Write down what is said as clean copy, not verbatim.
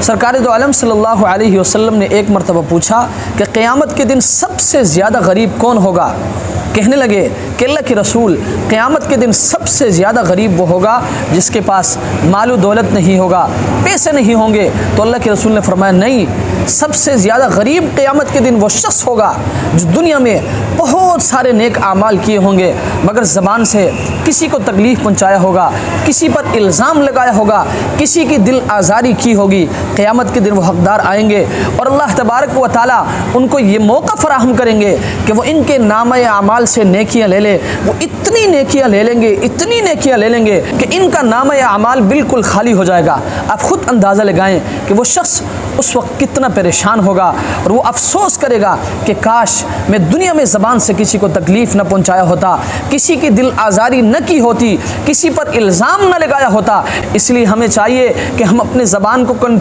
सरकार दो आलम सल्लल्लाहु अलैहि वसल्लम ने एक मरतबा पूछा कि क़यामत के दिन सबसे ज़्यादा गरीब कौन होगा। कहने लगे कि अल्लाह के रसूल, क़यामत के दिन सबसे ज़्यादा गरीब वो होगा जिसके पास मालो दौलत नहीं होगा, पैसे नहीं होंगे। तो अल्लाह के रसूल ने फरमाया नहीं, सबसे ज़्यादा गरीब क़यामत के दिन वो शख्स होगा जो दुनिया में बहुत सारे नेक आमाल किए होंगे मगर ज़बान से किसी को तकलीफ़ पहुँचाया होगा, किसी पर इल्ज़ाम लगाया होगा, किसी की दिल आज़ारी की होगी। क़यामत के दिन वो हक़दार आएंगे और अल्लाह तबारक व तआला उनको ये मौका फ़राहम करेंगे कि वो इनके नाम आमाल से नेकियां ले ले। वो इतनी नेकियां ले लेंगे, इतनी नेकियां ले लेंगे कि इनका नाम आमाल बिल्कुल खाली हो जाएगा। आप खुद अंदाज़ा लगाएं कि वो शख्स उस वक्त कितना परेशान होगा और वो अफसोस करेगा कि काश मैं दुनिया में ज़बान से किसी को तकलीफ़ न पहुंचाया होता, किसी की दिल आज़ारी न की होती, किसी पर इल्ज़ाम न लगाया होता। इसलिए हमें चाहिए कि हम अपने ज़बान को कंट्रोल